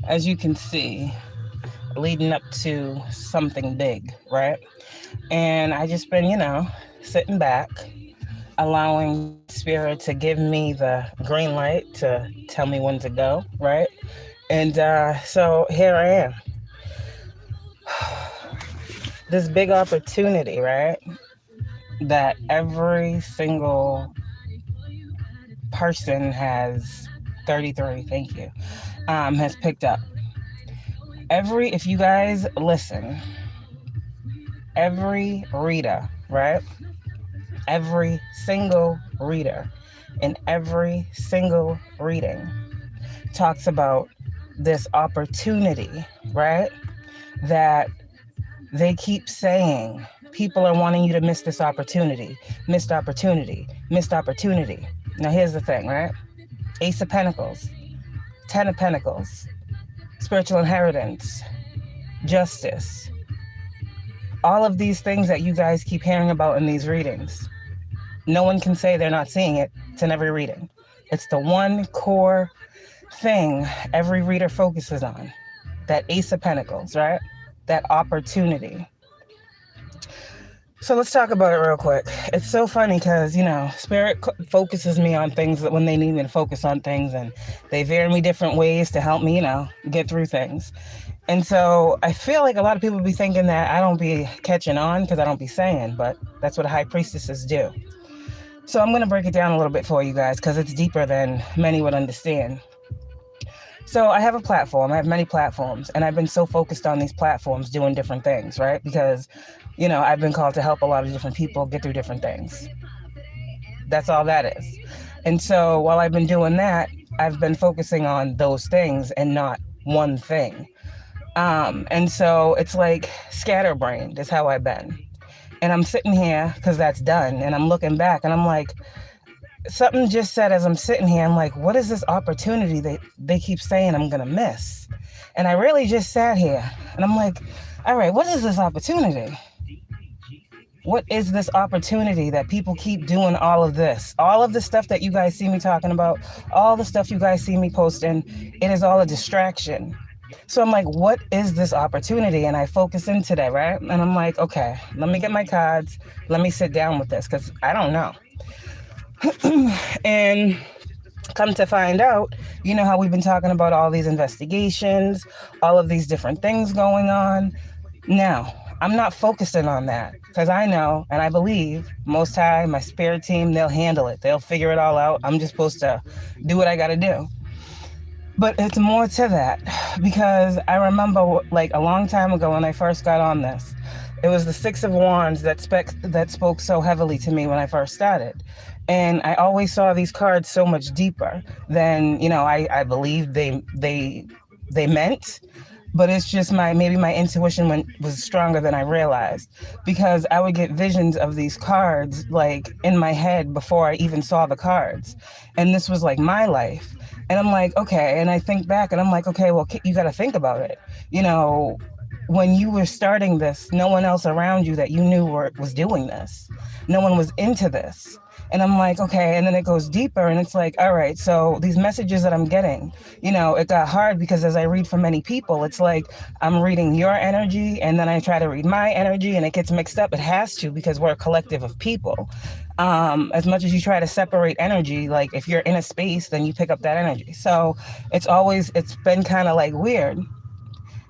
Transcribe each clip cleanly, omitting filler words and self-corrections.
as you can see, leading up to something big, right? And I just been, sitting back, allowing spirit to give me the green light to tell me when to go, right? And so here I am. This big opportunity, right? That every single person has 33, thank you, has picked up. If you guys listen, every reader, right? Every single reader in every single reading talks about this opportunity, right? That they keep saying people are wanting you to miss this opportunity, missed opportunity, missed opportunity. Now, here's the thing, right? Ace of Pentacles, Ten of Pentacles, spiritual inheritance, justice, all of these things that you guys keep hearing about in these readings. No one can say they're not seeing it. It's in every reading. It's the one core thing every reader focuses on. That Ace of Pentacles, right? That opportunity. So let's talk about it real quick. It's so funny because, Spirit focuses me on things that when they need me to focus on things, and they vary me different ways to help me, get through things. And so I feel like a lot of people be thinking that I don't be catching on because I don't be saying, but that's what high priestesses do. So I'm going to break it down a little bit for you guys because it's deeper than many would understand. So I have a platform. I have many platforms, and I've been so focused on these platforms doing different things, right? Because, I've been called to help a lot of different people get through different things. That's all that is. And so while I've been doing that, I've been focusing on those things and not one thing. And so it's like scatterbrained is how I've been. And I'm sitting here because that's done, and I'm looking back, and I'm like, something just said as I'm sitting here, I'm like, what is this opportunity they keep saying I'm going to miss? And I really just sat here, and I'm like, all right, what is this opportunity? What is this opportunity that people keep doing all of this? All of the stuff that you guys see me talking about, all the stuff you guys see me posting, it is all a distraction. So I'm like, what is this opportunity? And I focus into that, right? And I'm like, okay, let me get my cards. Let me sit down with this because I don't know. And come to find out, you know how we've been talking about all these investigations, all of these different things going on. Now, I'm not focusing on that because I know and I believe Most High, my spirit team, they'll handle it. They'll figure it all out. I'm just supposed to do what I got to do. But it's more to that because I remember like a long time ago when I first got on this, it was the Six of Wands that spoke so heavily to me when I first started. And I always saw these cards so much deeper than, I believed they meant. But it's just maybe my intuition was stronger than I realized because I would get visions of these cards like in my head before I even saw the cards. And this was like my life. And I'm like, okay. And I think back and I'm like, okay, well, you got to think about it. When you were starting this, no one else around you that you knew was doing this. No one was into this. And I'm like, okay. And then it goes deeper and it's like, all right, so these messages that I'm getting, it got hard because as I read from many people, it's like I'm reading your energy and then I try to read my energy and it gets mixed up. It has to because we're a collective of people. As much as you try to separate energy, like if you're in a space, then you pick up that energy. So it's been kind of like weird.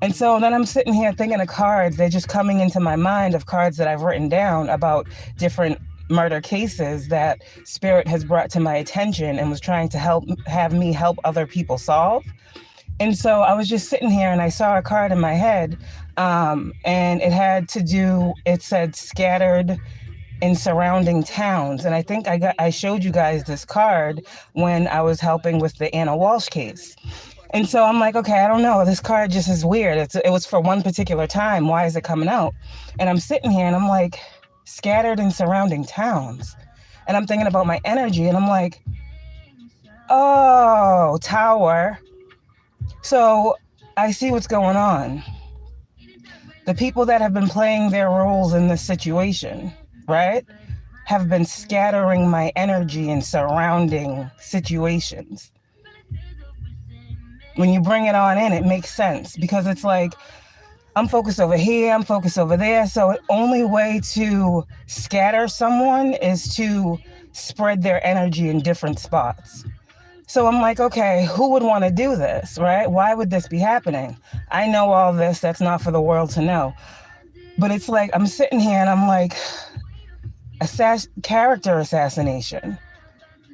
And so then I'm sitting here thinking of cards. They're just coming into my mind of cards that I've written down about different murder cases that Spirit has brought to my attention and was trying to have me help other people solve. And so I was just sitting here and I saw a card in my head, and it said scattered in surrounding towns. And I think I showed you guys this card when I was helping with the Anna Walsh case. And so I'm like, okay, I don't know. This card just is weird. It was for one particular time. Why is it coming out? And I'm sitting here and I'm like, scattered in surrounding towns. And I'm thinking about my energy and I'm like, oh, Tower. So I see what's going on. The people that have been playing their roles in this situation, right, have been scattering my energy in surrounding situations. When you bring it on in, it makes sense because it's like, I'm focused over here, I'm focused over there. So the only way to scatter someone is to spread their energy in different spots. So I'm like, okay, who would want to do this, right? Why would this be happening? I know all this, that's not for the world to know. But it's like, I'm sitting here and I'm like, character assassination.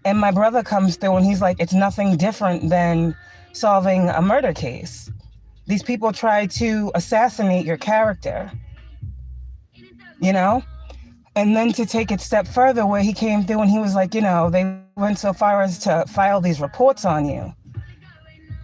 And my brother comes through and he's like, it's nothing different than solving a murder case. These people try to assassinate your character, you know? And then to take it a step further, where he came through and he was like, they went so far as to file these reports on you.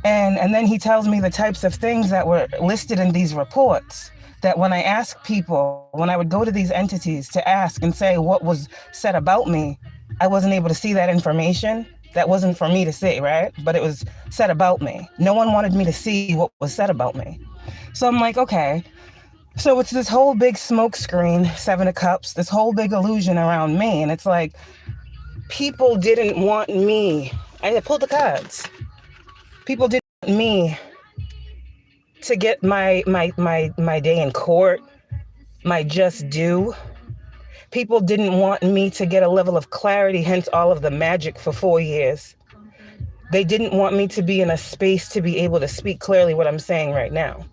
And then he tells me the types of things that were listed in these reports, that when I ask people, when I would go to these entities to ask and say what was said about me, I wasn't able to see that information. That wasn't for me to see, right? But it was said about me. No one wanted me to see what was said about me. So I'm like, okay. So it's this whole big smoke screen, 7 of Cups, this whole big illusion around me. And it's like, people didn't want me. I pulled the cards. People didn't want me to get my day in court, my just due. People didn't want me to get a level of clarity, hence all of the magic for 4 years. They didn't want me to be in a space to be able to speak clearly what I'm saying right now.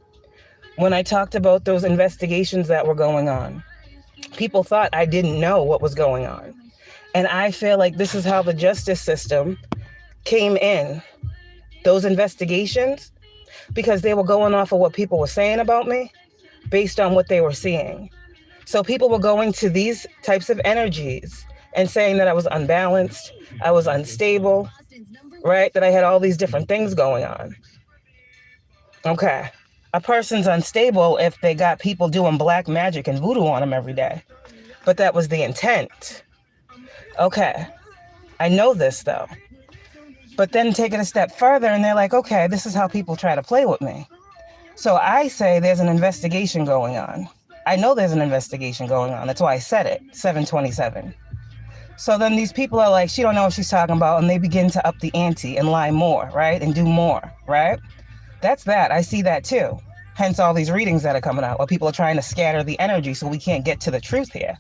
When I talked about those investigations that were going on, people thought I didn't know what was going on. And I feel like this is how the justice system came in, those investigations, because they were going off of what people were saying about me based on what they were seeing. So people were going to these types of energies and saying that I was unbalanced, I was unstable, right? That I had all these different things going on. Okay. A person's unstable if they got people doing black magic and voodoo on them every day. But that was the intent. Okay. I know this though. But then take it a step further and they're like, okay, this is how people try to play with me. So I say there's an investigation going on. I know there's an investigation going on. That's why I said it, 727. So then these people are like, she don't know what she's talking about. And they begin to up the ante and lie more, right? And do more, right? That's that. I see that too. Hence all these readings that are coming out where people are trying to scatter the energy so we can't get to the truth here.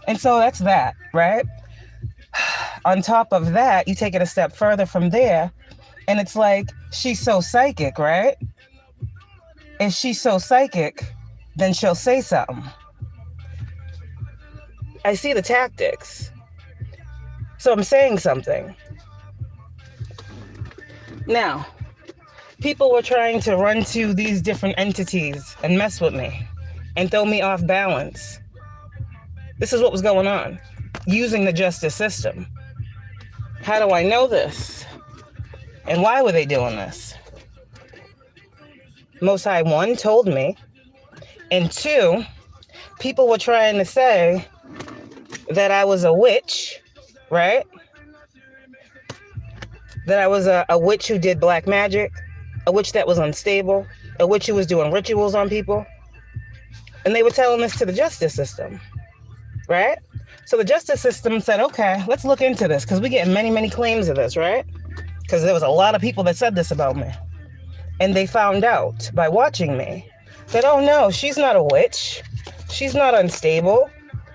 And so that's that, right? On top of that, you take it a step further from there and it's like, she's so psychic, right? If she's so psychic, then she'll say something. I see the tactics. So I'm saying something. Now, people were trying to run to these different entities and mess with me and throw me off balance. This is what was going on, using the justice system. How do I know this? And why were they doing this? Most High, 1, told me. And 2, people were trying to say that I was a witch, right? That I was a witch who did black magic, a witch that was unstable, a witch who was doing rituals on people. And they were telling this to the justice system, right? So the justice system said, okay, let's look into this because we get many, many claims of this, right? Because there was a lot of people that said this about me. And they found out by watching me that, oh no, she's not a witch. She's not unstable.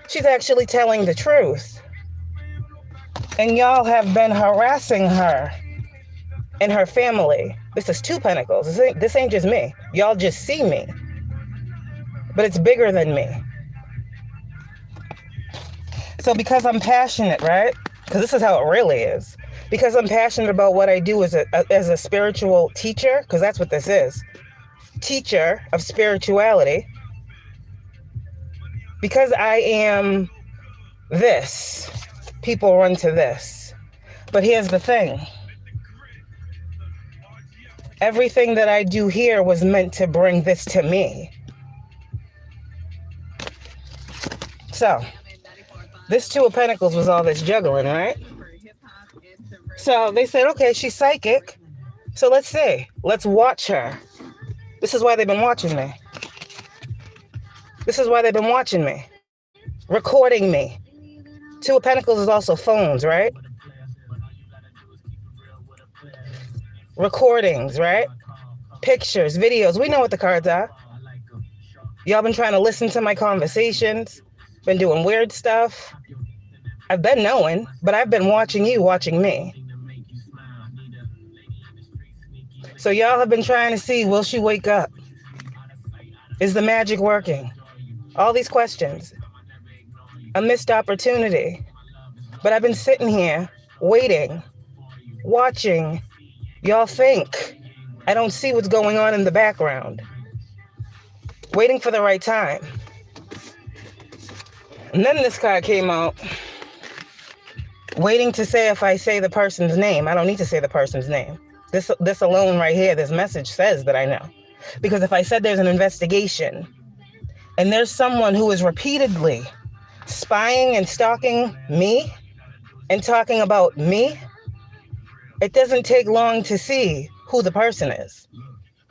She's actually telling the truth. And y'all have been harassing her and her family. This is 2 pentacles. This ain't just me. Y'all just see me. But it's bigger than me. So because I'm passionate, right? Because this is how it really is. Because I'm passionate about what I do as a spiritual teacher, because that's what this is. Teacher of spirituality. Because I am this, people run to this. But here's the thing. Everything that I do here was meant to bring this to me. So, this 2 of Pentacles was all this juggling, right? So they said, okay, she's psychic. So let's see. Let's watch her. This is why they've been watching me. This is why they've been watching me. Recording me. 2 of Pentacles is also phones, right? Recordings, right? pictures, videos. We know what the cards are. Y'all been trying to listen to my conversations, been doing weird stuff. I've been knowing, but I've been watching you watching me. So y'all have been trying to see, will she wake up? Is the magic working? All these questions. A missed opportunity. But I've been sitting here waiting, watching. Y'all think I don't see what's going on in the background. Waiting for the right time. And then this card came out. Waiting to say if I say the person's name. I don't need to say the person's name. This alone right here, this message says that I know. Because if I said there's an investigation and there's someone who is repeatedly spying and stalking me and talking about me, it doesn't take long to see who the person is.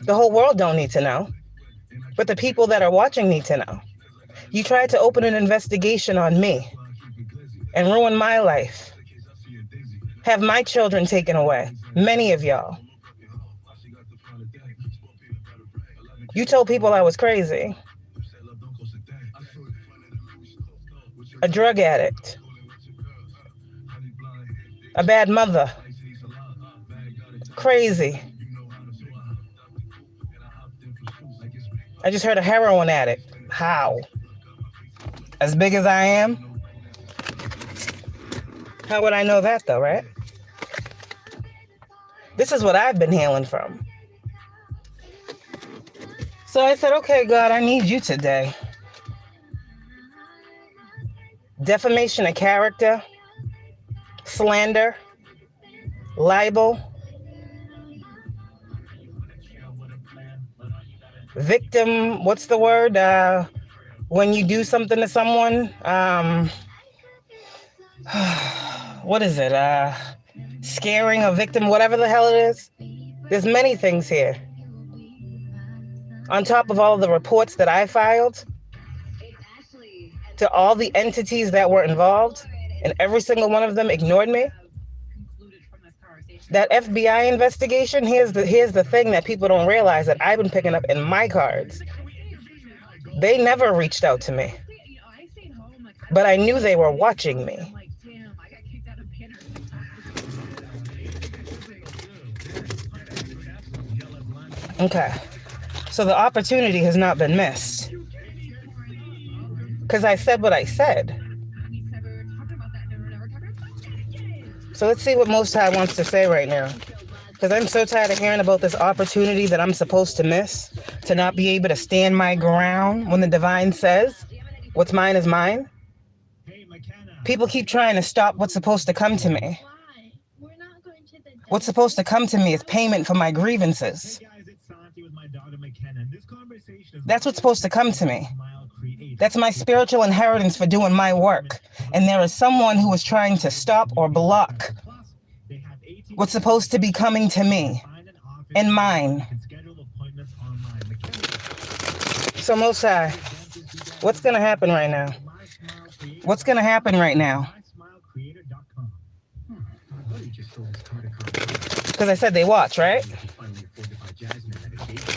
The whole world don't need to know, but the people that are watching need to know. You tried to open an investigation on me and ruin my life. Have my children taken away. Many of y'all. You told people I was crazy. A drug addict. A bad mother. Crazy. I just heard a heroin addict. How? As big as I am? How would I know that though, right? This is what I've been healing from. So I said, okay, God, I need you today. Defamation of character, slander, libel, victim, what's the word? When you do something to someone, what is it? Scaring a victim, whatever the hell it is. There's many things here. On top of all the reports that I filed to all the entities that were involved, and every single one of them ignored me. That FBI investigation, here's the thing that people don't realize that I've been picking up in my cards. They never reached out to me. But I knew they were watching me. Okay. So the opportunity has not been missed. Because I said what I said. So let's see what Most High wants to say right now. Because I'm so tired of hearing about this opportunity that I'm supposed to miss. To not be able to stand my ground when the divine says, what's mine is mine. People keep trying to stop what's supposed to come to me. What's supposed to come to me is payment for my grievances. That's what's supposed to come to me. That's my spiritual inheritance for doing my work. And there is someone who is trying to stop or block what's supposed to be coming to me and mine. So Most High, what's going to happen right now? What's going to happen right now? Because I said they watch, right?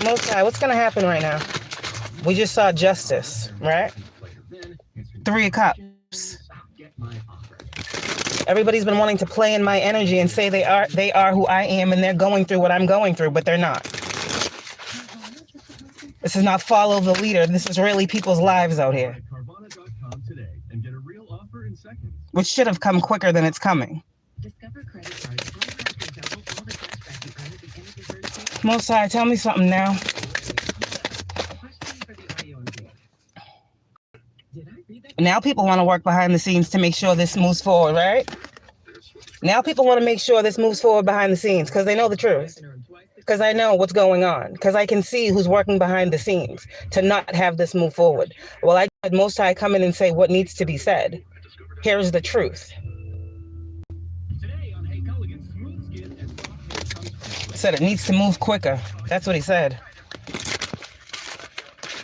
Most High, what's going to happen right now? We just saw justice, right? 3 of Cups. Everybody's been wanting to play in my energy and say they are who I am and they're going through what I'm going through, but they're not. This is not follow the leader. This is really people's lives out here. Which should have come quicker than it's coming. Most High, tell me something now. Now people want to work behind the scenes to make sure this moves forward, right? Now people want to make sure this moves forward behind the scenes because they know the truth. Because I know what's going on. Because I can see who's working behind the scenes to not have this move forward. Well, I had Most High come in and say what needs to be said. Here's the truth. Said it needs to move quicker. That's what he said.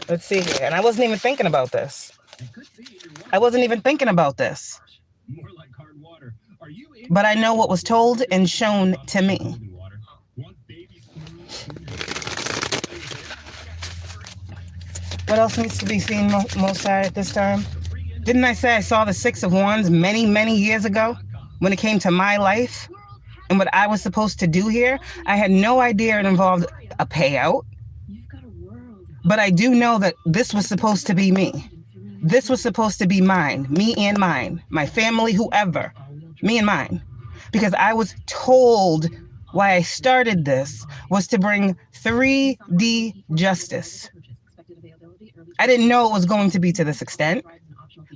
Let's see here. And I wasn't even thinking about this. But I know what was told and shown to me. What else needs to be seen, Most High, at this time? Didn't I say I saw the Six of Wands many, many years ago when it came to my life and what I was supposed to do here? I had no idea it involved a payout. But I do know that this was supposed to be me. This was supposed to be mine, me and mine, my family, whoever, me and mine. Because I was told why I started this was to bring 3D justice. I didn't know it was going to be to this extent,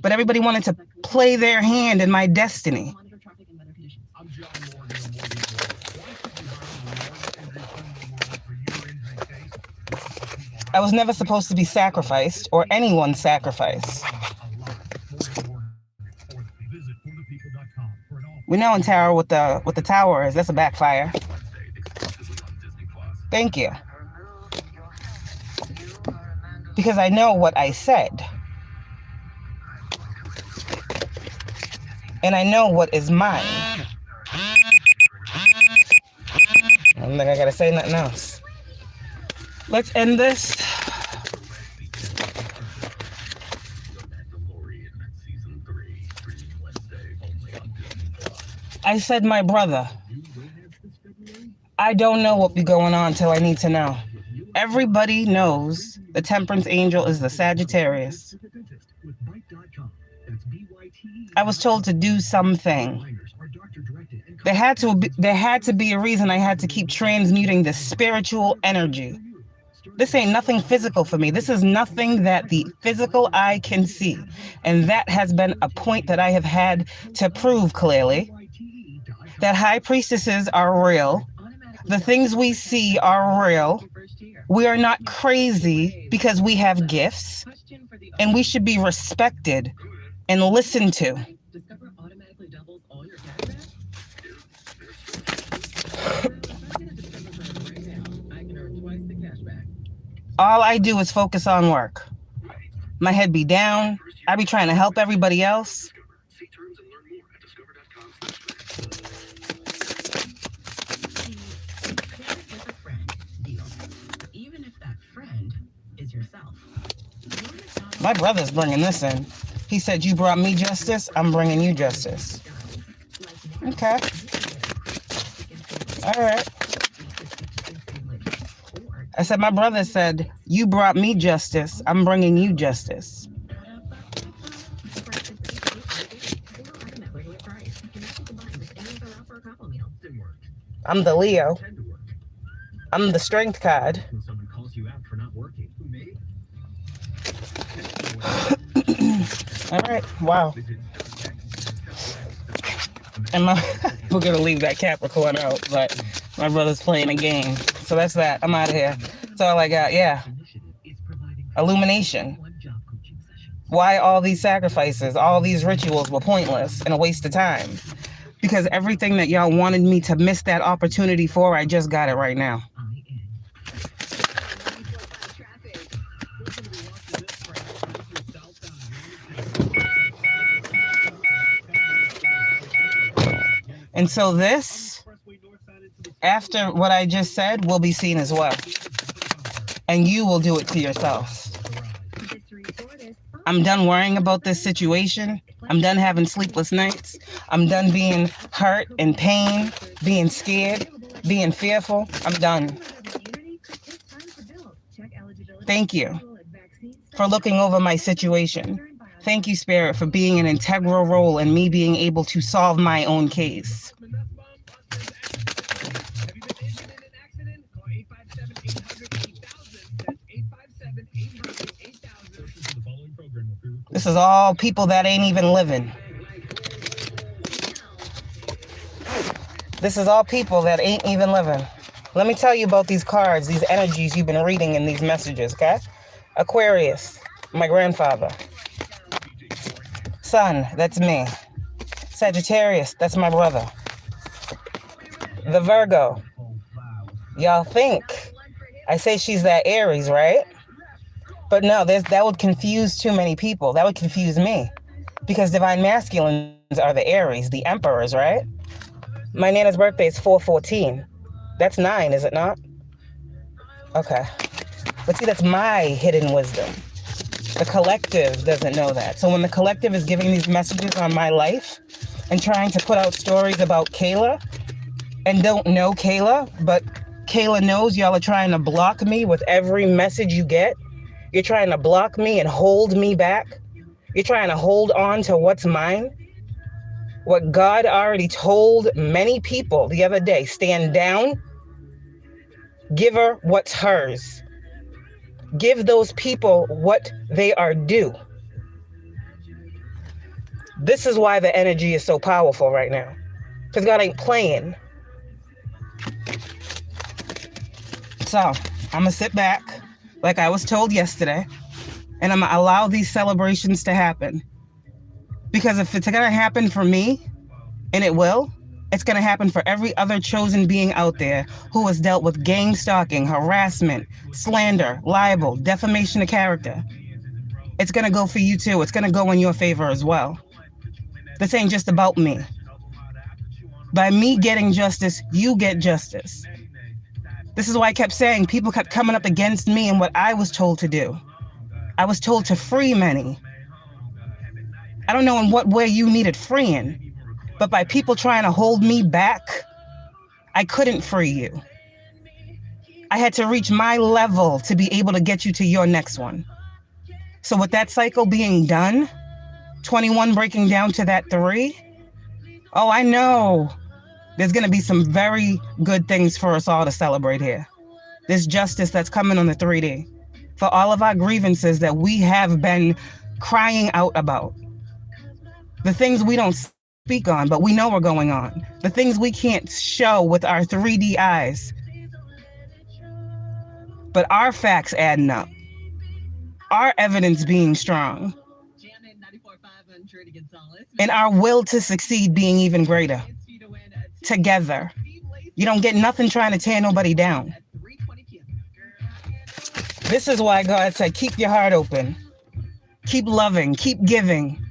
but everybody wanted to play their hand in my destiny. I was never supposed to be sacrificed or anyone sacrificed. We know in tarot what the tower is. That's a backfire. Thank you. Because I know what I said. And I know what is mine. I don't think I gotta say nothing else. Let's end this. I said my brother. I don't know what be going on till I need to know. Everybody knows the temperance angel is the Sagittarius. I was told to do something. There had to be a reason I had to keep transmuting the spiritual energy. This ain't nothing physical for me. This is nothing that the physical eye can see. And that has been a point that I have had to prove clearly. That high priestesses are real. The things we see are real. We are not crazy because we have gifts. And we should be respected and listened to. All I do is focus on work. My head be down. I be trying to help everybody else. My brother's bringing this in. He said, you brought me justice, I'm bringing you justice. Okay. All right. I said, my brother said, you brought me justice, I'm bringing you justice. I'm the Leo. I'm the strength card. All right. Wow. And we're going to leave that Capricorn out, but my brother's playing a game. So that's that. I'm out of here. That's all I got. Yeah. Illumination. Why all these sacrifices, all these rituals were pointless and a waste of time. Because everything that y'all wanted me to miss that opportunity for, I just got it right now. And so this, after what I just said, will be seen as well. And you will do it to yourself. I'm done worrying about this situation. I'm done having sleepless nights. I'm done being hurt and pain, being scared, being fearful. I'm done. Thank you for looking over my situation. Thank you, Spirit, for being an integral role in me being able to solve my own case. This is all people that ain't even living. This is all people that ain't even living. Let me tell you about these cards, these energies you've been reading in these messages, okay? Aquarius, my grandfather. Sun, that's me. Sagittarius, that's my brother. The Virgo. Y'all think I say she's that Aries, right? But no, that would confuse too many people. That would confuse me. Because divine masculines are the Aries, the emperors, right? My Nana's birthday is 4/14. That's 9, is it not? Okay. But see, that's my hidden wisdom. The collective doesn't know that. So when the collective is giving these messages on my life and trying to put out stories about Kayla and don't know Kayla, but Kayla knows y'all are trying to block me with every message you get. You're trying to block me and hold me back. You're trying to hold on to what's mine. What God already told many people the other day, stand down, give her what's hers. Give those people what they are due. This is why the energy is so powerful right now. Because God ain't playing. So, I'm going to sit back, like I was told yesterday, and I'm going to allow these celebrations to happen. Because if it's going to happen for me, and it will, it's going to happen for every other chosen being out there who has dealt with gang stalking, harassment, slander, libel, defamation of character. It's going to go for you too. It's going to go in your favor as well. This ain't just about me. By me getting justice, you get justice. This is why I kept saying people kept coming up against me and what I was told to do. I was told to free many. I don't know in what way you needed freeing, but by people trying to hold me back, I couldn't free you. I had to reach my level to be able to get you to your next one. So with that cycle being done, 21 breaking down to that 3, oh, I know there's going to be some very good things for us all to celebrate here. This justice that's coming on the 3D. For all of our grievances that we have been crying out about. The things we don't speak on, but we know are going on. The things we can't show with our 3D eyes. But our facts adding up. Our evidence being strong. And our will to succeed being even greater. Together. You don't get nothing trying to tear nobody down. This is why God said, keep your heart open. Keep loving. Keep giving.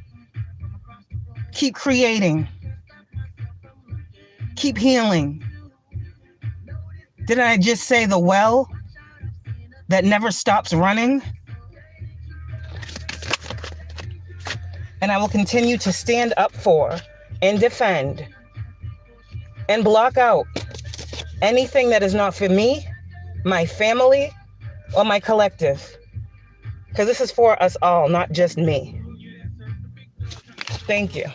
Keep creating. Keep healing. Didn't I just say the well that never stops running? And I will continue to stand up for and defend and block out anything that is not for me, my family, or my collective. Because this is for us all, not just me. Thank you.